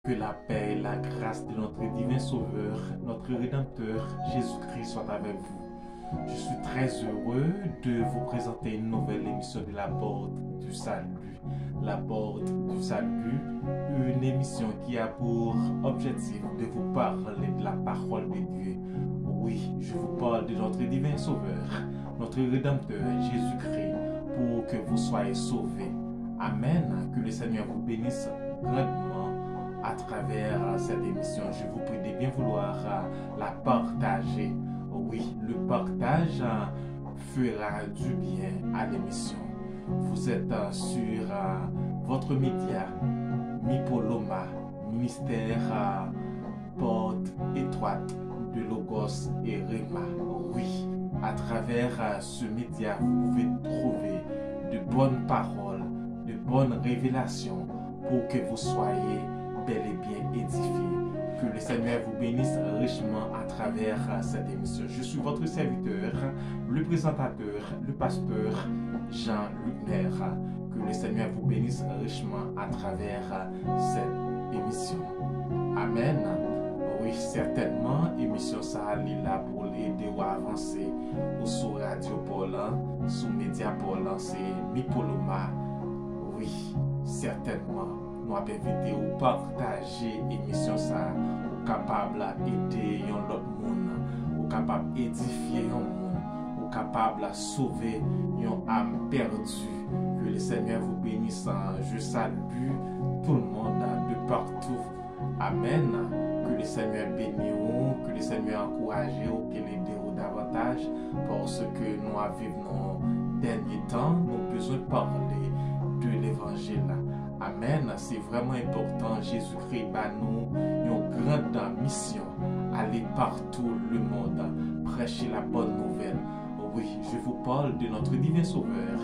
Que la paix et la grâce de notre divin Sauveur, notre Rédempteur Jésus-Christ soient avec vous. Je suis très heureux de vous présenter une nouvelle émission de la Porte du Salut. La Porte du Salut, une émission qui a pour objectif de vous parler de la parole de Dieu. Oui, je vous parle de notre divin Sauveur, notre Rédempteur Jésus-Christ, pour que vous soyez sauvés. Amen. Que le Seigneur vous bénisse grandement à travers cette émission. Je vous prie de bien vouloir la partager. Oui, le partage fera du bien à l'émission. Vous êtes sur votre média Mipoloma, ministère Porte Étroite de Logos et Rema. Oui, à travers ce média, vous pouvez trouver de bonnes paroles, de bonnes révélations pour que vous soyez bel et bien édifiés. Que le Seigneur vous bénisse richement à travers cette émission. Je suis votre serviteur, le présentateur, le pasteur Jean-Luc Maire. Que le Seigneur vous bénisse richement à travers cette émission. Amen. Oui, certainement, émission ça est là pour l'aider à avancer. Ou sur Radio Polan, sur Média Polan, c'est Mipoloma. Oui, certainement. Nous avons invité à partager l'émission ça, ou capable d'aider l'autre monde, ou capable d'édifier un monde, ou capable de sauver une âme perdue. Que le Seigneur vous bénisse. Je salue tout le monde de partout. Amen. Que le Seigneur bénisse, que le Seigneur encourage, qu'il aide davantage, parce que nous vivons nos derniers temps, nous avons besoin de parler de l'évangile. Amen. C'est vraiment important. Jésus-Christ nous une grande mission. Aller partout le monde, prêcher la bonne nouvelle. Oui, je vous parle de notre divin Sauveur,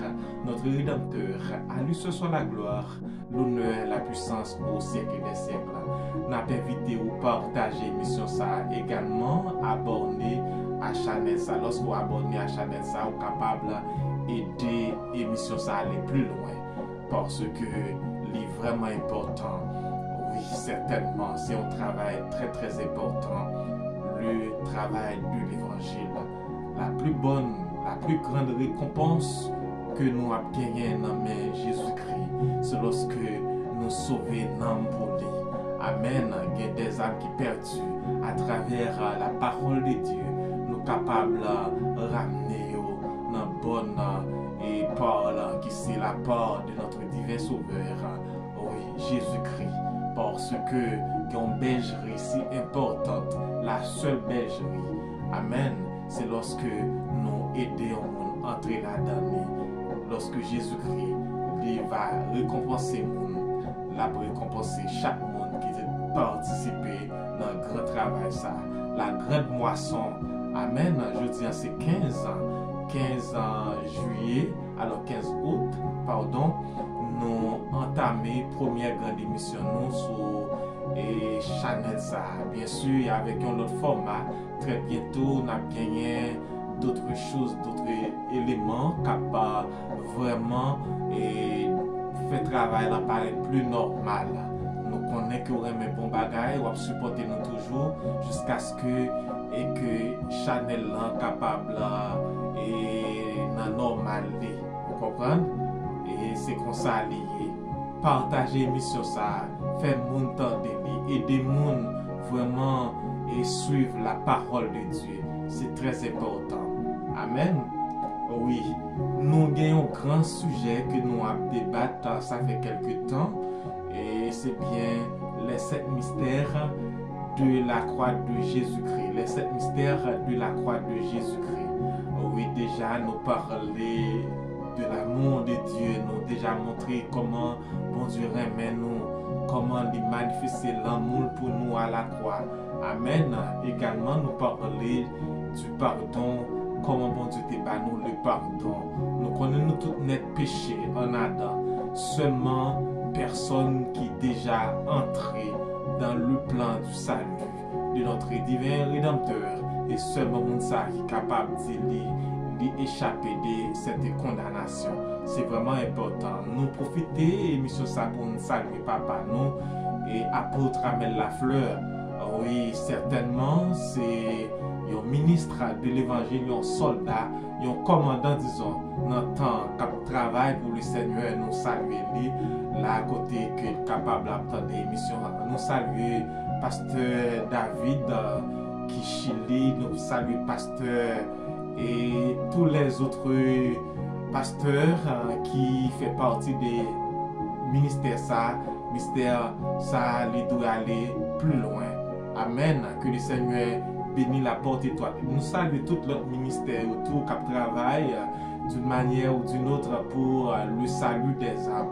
notre Rédempteur. À lui ce soit la gloire, l'honneur, la puissance au siècle des siècles. N'a pas invité ou partager l'émission ça également, abonner à la chaîne ça. Lorsque vous abonnez à la chaîne ça, vous êtes capable d'aider l'émission ça à aller plus loin. Parce que c'est vraiment important. Oui, certainement, c'est un travail très très important. Le travail de l'évangile. La plus bonne, la plus grande récompense que nous avons gagnée dans Jésus-Christ, c'est lorsque nous sauvons l'âme pour lui. Amen. Il y a des âmes qui perdues à travers la parole de Dieu. Nous sommes capables de ramener dans bonne et parole qui c'est la part de notre divin Sauveur, oui, Jésus-Christ. Parce que il y a une bergerie si importante, la seule bergerie. Amen. C'est lorsque nous aidons à entrer là-dedans. Lorsque Jésus-Christ va récompenser le monde, il va récompenser chaque monde qui a participé dans le grand travail, ça, la grande moisson. Amen. Je dis c'est 15 juillet, alors 15 août, pardon, nous entamé première grande émission nous sur Channel ça. Bien sûr, avec un autre format, très bientôt, nous avons gagné d'autres choses, d'autres éléments capables vraiment faire travail là paraît plus normal. Nous connaissons que vous aimez bon bagage, vous supportez nous toujours jusqu'à ce que Channel là capable et dans normal, vous comprenez? Et c'est comme ça lié. Partager l'émission ça, faire moun tendre, aider moun vraiment et suivre la parole de Dieu. C'est très important. Amen. Oui, nous avons un grand sujet que nous avons débattu, ça fait quelques temps, et c'est bien les 7 mystères de la croix de Jésus-Christ. Les 7 mystères de la croix de Jésus-Christ. Oui, déjà nous parler de l'amour de Dieu, nous déjà montré comment bon Dieu aime nous, comment il manifeste l'amour pour nous à la croix. Amen. Également nous parler du pardon, comment bon Dieu te bat nous le pardon. Nous connaissons tout net péché en Adam. Seulement personne qui déjà entré dans le plan du salut de notre divin Rédempteur et seulement ça qui est capable d'échapper de cette condamnation. C'est vraiment important. Nous profiter de l'émission ça pour nous saluer papa nous et apôtre Amel Lafleur. Oui, certainement, c'est un ministre de l'évangile, un soldat, un commandant, disons, dans le temps qui travaille pour le Seigneur. Nous saluons là à côté qui est capable d'attendre des émissions. Nous saluons pasteur David qui Chili, nous saluons pasteur et tous les autres pasteurs qui font partie des ministères ça, il doit aller plus loin. Amen. Que le Seigneur bénisse la porte étoile. Nous saluons tout notre ministère autour qui travaille d'une manière ou d'une autre pour le salut des âmes.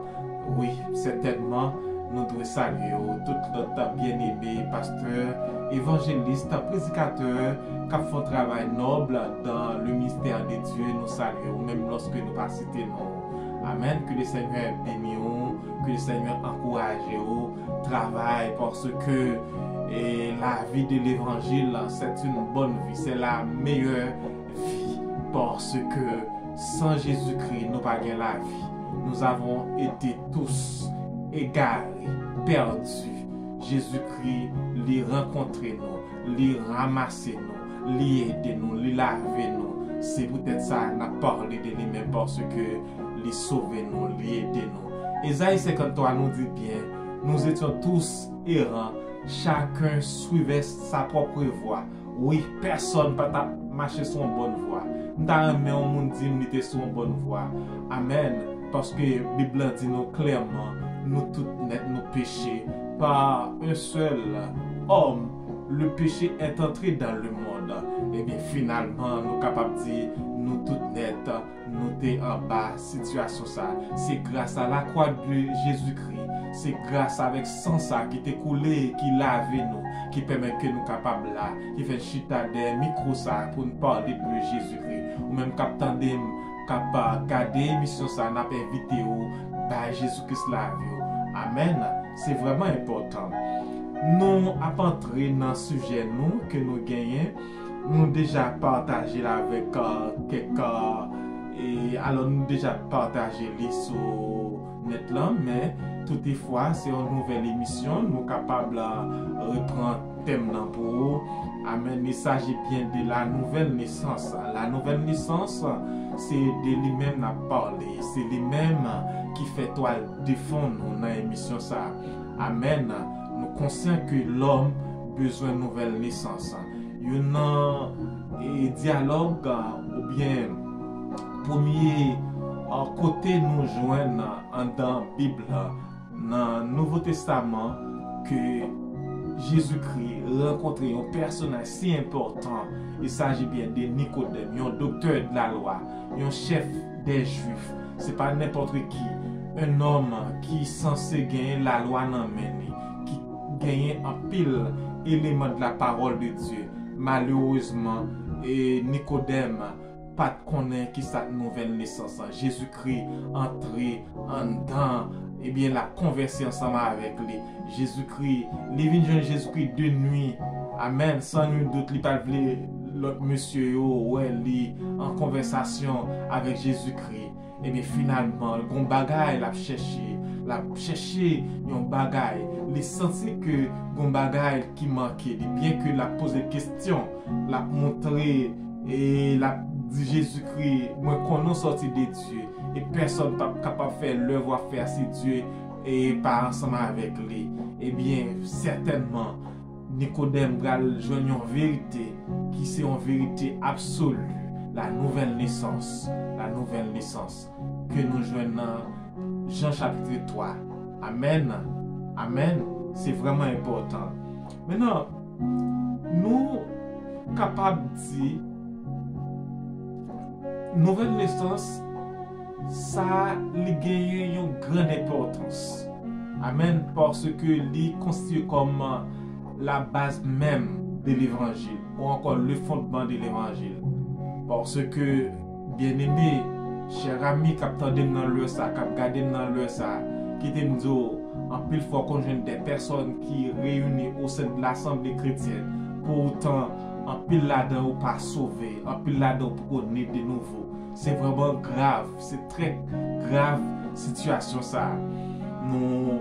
Oui, certainement, nous devons saluer tout notre bien-aimé pasteur, évangéliste, prédicateur qui font un travail noble dans le mystère de Dieu. Nous saluons, même lorsque nous pas citer non. Amen. Que le Seigneur bénisse, que le Seigneur encourage au travail parce que la vie de l'évangile, c'est une bonne vie, c'est la meilleure vie parce que sans Jésus-Christ, nous n'avons pas la vie. Nous avons été tous égarés, perdus. Jésus-Christ, lui rencontrer nous, lui ramasser nous, lui aider nous, lui laver nous. C'est peut-être ça qu'on a parlé de lui-même parce que lui sauver nous, lui aider nous. Ésaïe 53 nous dit bien, nous étions tous errants, chacun suivait sa propre voie. Oui, personne ne peut marcher sur une bonne voie. Nous avons un monde dit nous étions sur une bonne voie. Amen. Parce que la Bible dit nous clairement, nous tous net nous péchés par un seul homme. Le péché est entré dans le monde. Et bien finalement, nous sommes capables de dire, nous tous net, nous sommes en bas, situation ça. C'est grâce à la croix de Jésus-Christ. C'est grâce avec sang ça qui t'est coulé, qui lave nous, qui permet que nous capables là, qui fait chita des micros ça pour nous parler de Jésus-Christ. Ou même captant des capable garder émission ça n'a pas invité par Jésus-Christ la vie. Amen. C'est vraiment important. Nous avons entré dans le sujet nous que nous gagnons. Nous déjà partagé avec quelques et alors nous déjà partagé les sur net là, mais toutefois c'est une nouvelle émission. Nous capables de reprendre thème pour vous. Amen. Il s'agit bien de la nouvelle naissance. La nouvelle naissance, c'est de lui-même à parler. C'est lui-même qui fait toi défendre dans l'émission ça. Amen. Nous conscients que l'homme a besoin de nouvelle naissance. Il y a un dialogue ou bien premier côté nous joignent dans la Bible, dans le Nouveau Testament, que Jésus-Christ rencontrait un personnage si important. Il s'agit bien de Nicodème, un docteur de la loi, un chef des Juifs. Ce n'est pas n'importe qui. Un homme qui est censé gagner la loi dans main, qui gagne un pile élément de la parole de Dieu. Malheureusement, Nicodème pas connaît qui cette nouvelle naissance. Jésus-Christ entré en dedans, et bien la converser ensemble avec lui. Jésus-Christ, les vignes Jésus-Christ de nuit. Amen. Sans nul doute, il pas l'autre monsieur en conversation avec Jésus-Christ. Et bien finalement, le bagay l'a cherché un bagay. Il senti que le bagay qui manquait, bien que la posé question, l'a montré et l'a dit Jésus-Christ, moi qu'on est sorti de Dieu et personne n'est capable de faire l'œuvre à faire si Dieu est pas ensemble avec lui. Eh bien, certainement, Nicodème va joindre une vérité qui c'est une vérité absolue, la nouvelle naissance que nous joignons dans Jean chapitre 3. Amen. Amen. C'est vraiment important. Maintenant, nous capables de dire nouvelle naissance, ça a une grande importance. Amen. Parce que il constitue comme la base même de l'évangile, ou encore le fondement de l'évangile. Parce que, bien aimé, cher ami, qui attendait dans le ça, qui regardé dans le ça, qui était nous en pile fois qu'on joue des personnes qui réunissent au sein de l'assemblée chrétienne, pour autant, en pile là-dedans ou pas sauvé, en pile là-dedans pour qu'on ait de nouveau. C'est vraiment grave, c'est très grave situation ça. Nous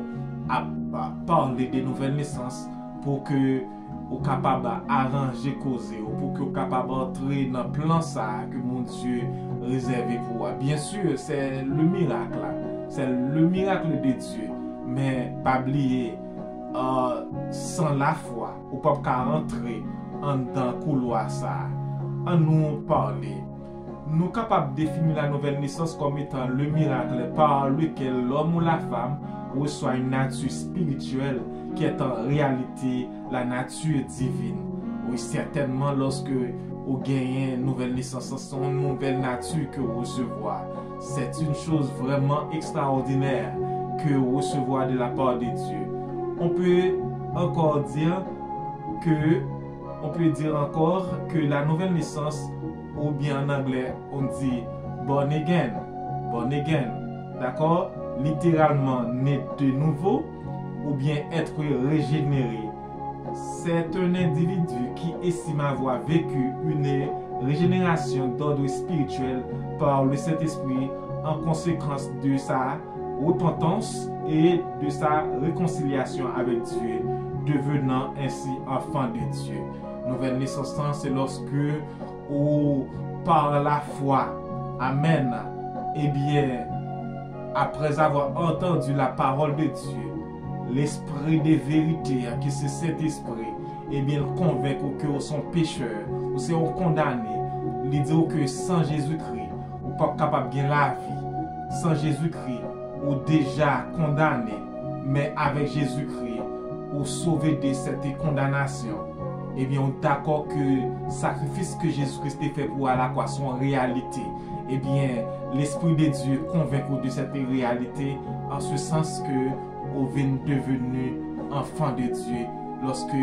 parler de nouvelles naissances pour que vous capable arranger causer ou pour que vous capable entrer dans le plan ça que mon Dieu réservé pour vous. Bien sûr, c'est le miracle, c'est le miracle de Dieu, mais pas oublier sans la foi, ou pas rentrer en dans couloir ça. En nous parler, nous sommes capables de définir la nouvelle naissance comme étant le miracle par lequel l'homme ou la femme reçoit une nature spirituelle qui est en réalité la nature divine. Oui, certainement, lorsque vous gagnez une nouvelle naissance, c'est une nouvelle nature que vous recevez. C'est une chose vraiment extraordinaire que vous recevez de la part de Dieu. On peut encore dire que la nouvelle naissance, ou bien en anglais, on dit born again. Born again. D'accord? Littéralement, né de nouveau, ou bien être régénéré. C'est un individu qui estime avoir vécu une régénération d'ordre spirituel par le Saint-Esprit en conséquence de sa repentance et de sa réconciliation avec Dieu, devenant ainsi enfant de Dieu. Nouvelle naissance, c'est lorsque, par la foi, amen, eh bien, après avoir entendu la parole de Dieu, l'esprit de vérité, qui c'est cet esprit, eh bien, il convainc que vous sont pécheurs, ou c'est condamné, il dit que sans Jésus-Christ, vous n'êtes pas capable de gagner la vie. Sans Jésus-Christ, vous déjà condamné, mais avec Jésus-Christ, vous sauvé de cette condamnation. Eh bien, on est d'accord que le sacrifice que Jésus-Christ a fait pour la croix sont en réalité. Eh bien, l'Esprit de Dieu convainc de cette réalité, en ce sens que vous êtes devenu enfant de Dieu lorsque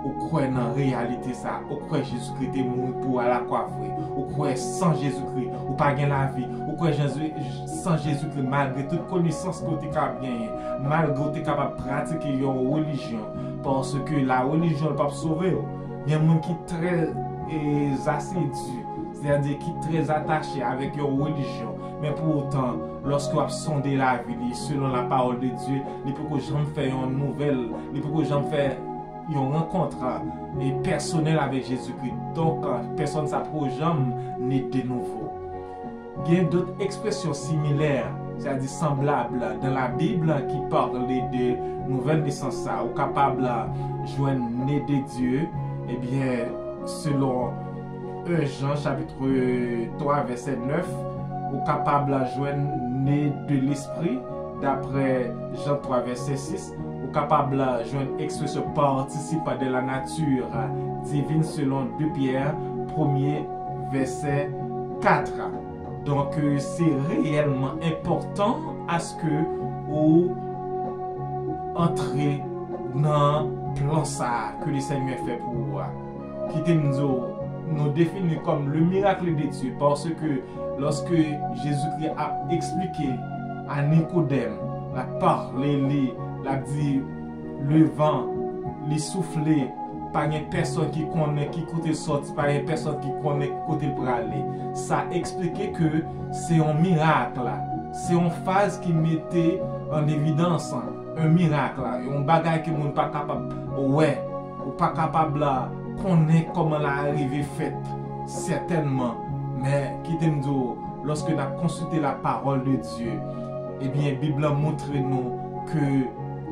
vous croyez dans la réalité ça, vous croyez que Jésus-Christ est mort pour la croix, vous croyez sans Jésus-Christ, vous n'avez pas gagné la vie, vous croyez sans Jésus-Christ, malgré toute connaissance que vous avez gagnée, malgré que vous êtes capable de pratiquer une religion, parce que la religion ne peut pas sauver. Il y a des gens qui sont très assidus, c'est-à-dire qui sont très attachés avec leur religion. Mais pour autant, lorsque vous sondez la vie, selon la parole de Dieu, il faut que j'en fasse une nouvelle, il faut que j'en fasse une rencontre personnelle avec Jésus-Christ. Donc, personne ne s'approche jamais de nouveau. Il y a d'autres expressions similaires, c'est-à-dire semblables dans la Bible qui parlent de nouvelle naissance, ou capable de joindre né de Dieu. Eh bien, selon 1 Jean chapitre 3 verset 9, ou capable de joindre né de l'esprit, d'après Jean 3 verset 6, ou capable de joindre expression participe de la nature divine selon 2 Pierre 1er verset 4. Donc, c'est réellement important à ce que vous entrez dans plan ça que le Seigneur fait pour vous, qui nous définit comme le miracle de Dieu, parce que lorsque Jésus-Christ a expliqué à Nicodème, la parlé, la dit le vent, les souffler, pas une personne qui connaît qui côté sorti, pas une personne qui connaît côté pour aller. Ça expliquait que c'est un miracle, c'est une phase qui mettait en évidence un miracle, un bagage que nous pas capable, ouais, ou pas capable de connaître comment l'arrivée faite, certainement, mais qui t'aime dire, lorsque nous avons consulté la parole de Dieu, eh bien, la Bible montre nous que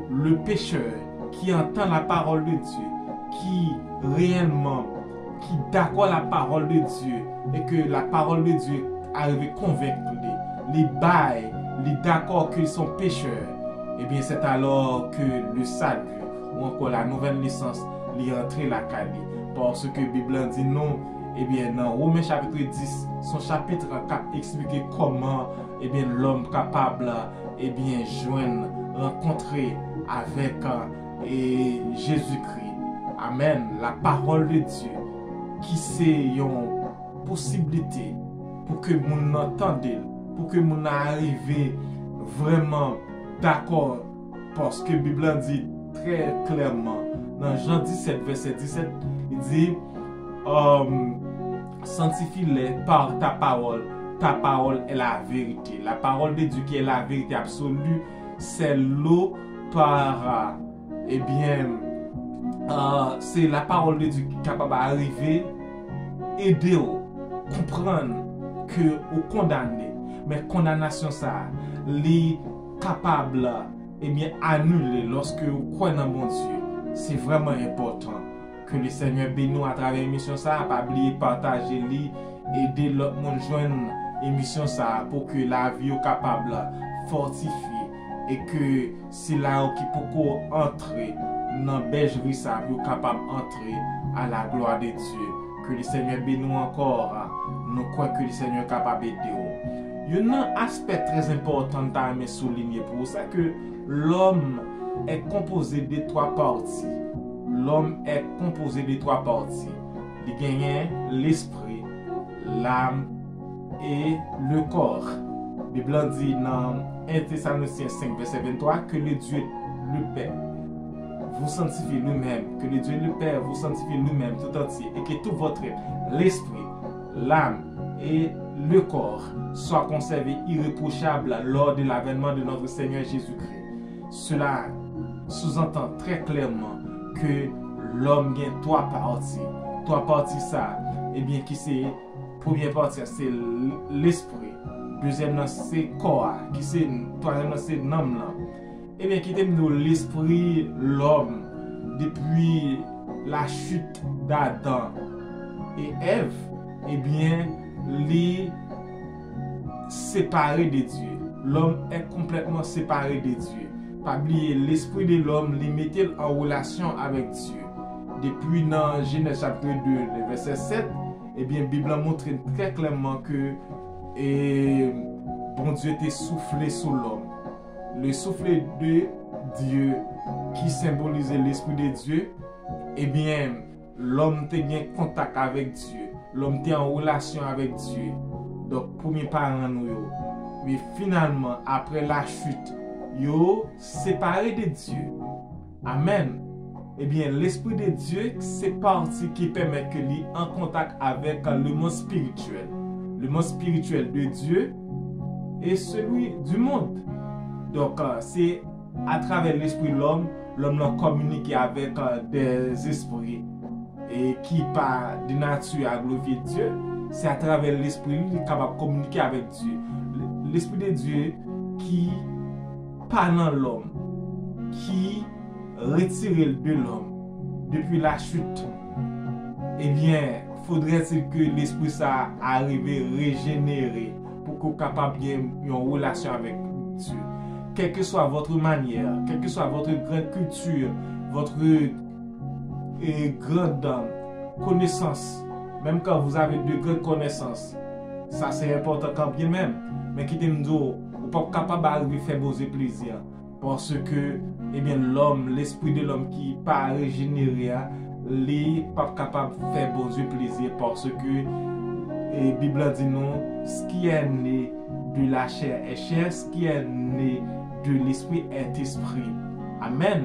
le pécheur qui entend la parole de Dieu, qui réellement, qui d'accord la parole de Dieu, et que la parole de Dieu arrive à convaincre les bails, les d'accord qu'ils sont pécheurs, eh bien c'est alors que le salut, ou encore la nouvelle naissance, lui entre la caille. Parce que la Bible dit non, eh bien dans Romains chapitre 10, son chapitre a expliqué comment eh bien l'homme capable eh bien joindre, rencontrer avec Jésus-Christ. Amen. La parole de Dieu qui c'est une possibilité pour que nous entendons, pour que nous arrivions vraiment d'accord, parce que la Bible dit très clairement dans Jean 17 verset 17, il dit sanctifie-les par ta parole est la vérité. La parole de Dieu qui est la vérité absolue, c'est l'eau par eh bien, c'est la parole de Dieu qui est capable d'arriver, aider ou comprendre que ou condamné, mais condamnation ça, les capable eh bien annuler lorsque vous croyez dans mon Dieu. C'est vraiment important que le Seigneur bénisse à travers l'émission ça, pas oublier partager li, aider l'autre monde joindre émission ça pour que la vie soit capable fortifier et que c'est là qui peut entrer dans bergerie ça, soit capable d'entrer à la gloire de Dieu. Que le Seigneur bénisse encore. Nous croyons que le Seigneur est capable d'aider. Il y a un aspect très important à souligner pour ça que l'homme est composé de trois parties. L'homme est composé de trois parties. Il gagne l'esprit, l'âme et le corps. La Bible dit dans 1 Thessaloniciens 5, verset 23 que le Dieu, le Père, vous sanctifie lui-même, que le Dieu le Père vous sanctifie lui-même tout entier et que tout votre être, l'esprit, l'âme et le corps soient conservés irréprochables lors de l'avènement de notre Seigneur Jésus-Christ. Cela sous-entend très clairement que l'homme a trois parties. Trois parties ça, eh bien qui c'est, première partie c'est l'esprit, deuxième c'est le corps, qui c'est, troisième c'est l'âme. Eh bien, qui nous l'esprit, l'homme, depuis la chute d'Adam et Ève, eh bien, les séparé de Dieu. L'homme est complètement séparé de Dieu. Pas oublier, l'esprit de l'homme, les mettait en relation avec Dieu. Depuis dans Genèse chapitre 2, verset 7, eh bien, la Bible montre très clairement que bon Dieu était soufflé sur l'homme. Le souffle de Dieu qui symbolisait l'esprit de Dieu, eh bien, l'homme était bien en contact avec Dieu. L'homme était en relation avec Dieu. Donc, premier parent nous. Mais finalement, après la chute, yo séparé de Dieu. Amen. Eh bien, l'esprit de Dieu, c'est partie qui permet que lui en contact avec le monde spirituel. Le monde spirituel de Dieu et celui du monde. Donc, c'est à travers l'esprit de l'homme l'a communiqué avec des esprits et qui par de nature à glorifier Dieu. C'est à travers l'esprit qu'il est capable de communiquer avec Dieu. L'esprit de Dieu qui parle dans l'homme, qui retire de l'homme depuis la chute. Eh bien, faudrait-il que l'esprit ça arrive régénéré pour qu'on soit capable d'avoir une relation avec Dieu. Quelle que soit votre manière, quelle que soit votre grande culture, votre grande connaissance, même quand vous avez de grandes connaissances, ça c'est important quand bien même, mais qui t'aime dire, vous n'êtes pas capable d'arriver à faire vos plaisirs, parce que, eh bien, l'homme, l'esprit de l'homme qui n'est pas régénéré, il n'est pas capable de faire vos plaisirs, parce que, la Bible dit non, ce qui est né de la chair est chair, ce qui est né de l'esprit est esprit. Amen.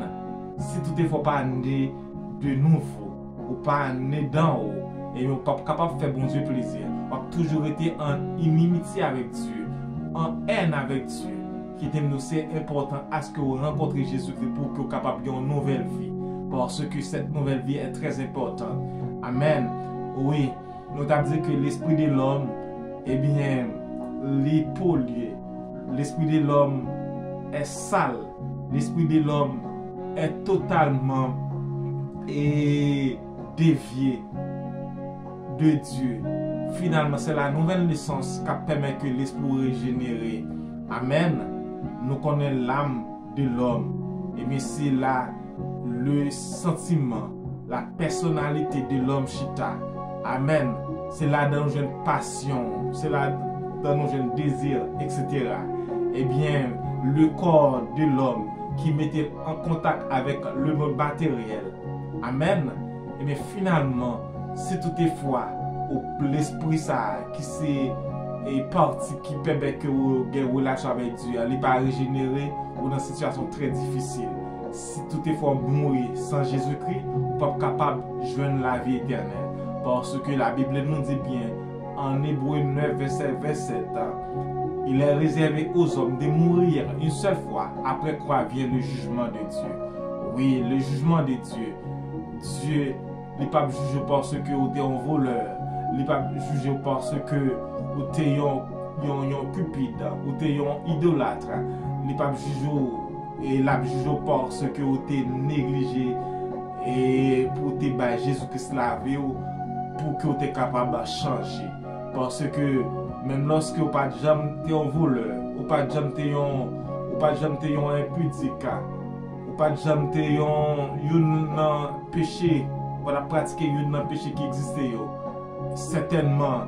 Si tout est pas né de nouveau, ou pas né d'en haut, et on n'est pas capable de faire bon Dieu plaisir, on a toujours été en inimitié avec Dieu, en haine avec Dieu, qui est c'est important à ce que vous rencontrez Jésus-Christ pour que vous soyez capable d'avoir une nouvelle vie, parce que cette nouvelle vie est très importante. Amen. Oui, nous avons dit que l'esprit de l'homme, eh bien, les pollué. L'esprit de l'homme est sale. L'esprit de l'homme est totalement dévié de Dieu. Finalement, c'est la nouvelle naissance qui permet que l'esprit régénéré. Amen. Nous connaissons l'âme de l'homme. Et bien, c'est là le sentiment, la personnalité de l'homme chita. Amen. C'est là dans nos passion, c'est là dans nos désirs, etc. Eh bien, le corps de l'homme qui mettait en contact avec le monde matériel. Amen. Et bien finalement, c'est toutefois l'esprit ça qui c'est parti qui permet que vous ayez une relation avec Dieu, il n'est pas régénéré ou dans une situation très difficile. Si toutefois mourir sans Jésus-Christ, vous n'êtes pas capable de joindre la vie éternelle. Parce que la Bible nous dit bien, en Hébreu 9, verset 27, il est réservé aux hommes de mourir une seule fois, après quoi vient le jugement de Dieu. Oui, le jugement de Dieu. Dieu, il n'est pas jugé parce que vous êtes un voleur. Il n'est pas jugé parce que vous êtes un cupide, vous êtes un idolâtre. Il n'est pas jugé et la jugé parce que vous êtes négligé et pour te battre Jésus-Christ lavé pour que vous êtes capable de changer. Parce que même lorsque vous pas jamais été un voleur, vous pas jamais été un impudique, vous pas jamais été un péché, voilà pratiquer un péché qui existait certainement.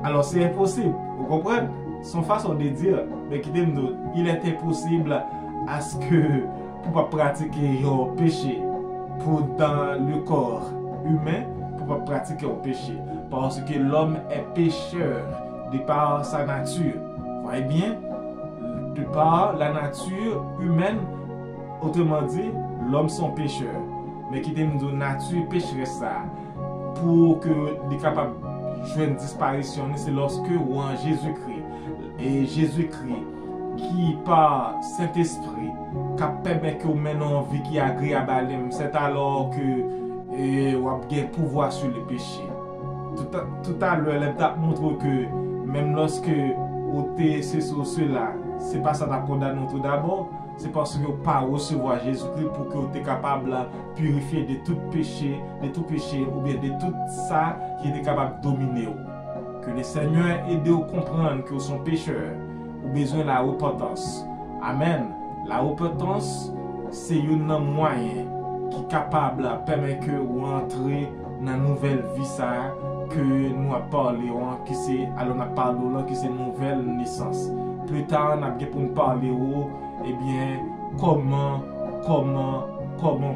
Alors c'est impossible, vous comprenez? Son façon de dire, mais qui dit il est impossible à ce que pour pas pratiquer un péché pour dans le corps humain pour pas pratiquer un péché parce que l'homme est pécheur de par sa nature. Vous voyez bien, de par la nature humaine, autrement dit, l'homme sont pécheur. Mais qui dit de nature pécheresse ça pour que les capables de jouer une disparition, c'est lorsque ou en Jésus-Christ et Jésus-Christ qui par Saint-Esprit qui permet que vous menez une vie qui est agréable à lui, c'est alors que vous avez pouvoir sur le péché. Tout à l'heure, elle montre que même lorsque vous êtes cela, ce n'est pas ça qui condamne tout d'abord, c'est parce que vous ne pas recevoir Jésus-Christ pour que vous soyez capable de purifier de tout péché ou bien de tout ça qui est capable de dominer. Que le Seigneur aide vous à comprendre que vous sont pécheurs. Ou besoin de la repentance. Amen. La repentance, c'est un moyen qui est capable de permettre que vous entrez dans une nouvelle vie ça, que nous avons parlé, qui c'est une nouvelle naissance. Plus tard, on a bien pour nous parler, eh bien, comment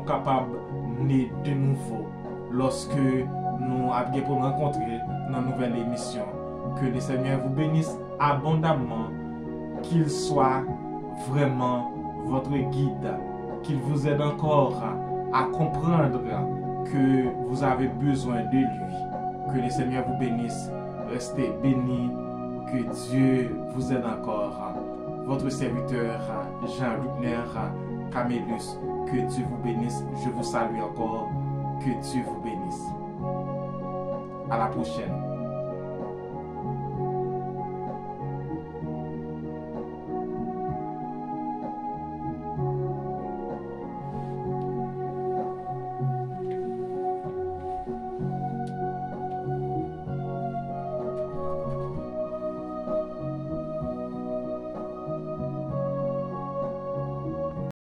capable naître de nouveau lorsque nous avons bien pour nous rencontrer dans une nouvelle émission. Que le Seigneur vous bénisse abondamment. Qu'il soit vraiment votre guide, qu'il vous aide encore à comprendre que vous avez besoin de lui. Que le Seigneur vous bénisse, restez bénis, que Dieu vous aide encore. Votre serviteur Jean-Luc Camélus, que Dieu vous bénisse, je vous salue encore, que Dieu vous bénisse. À la prochaine.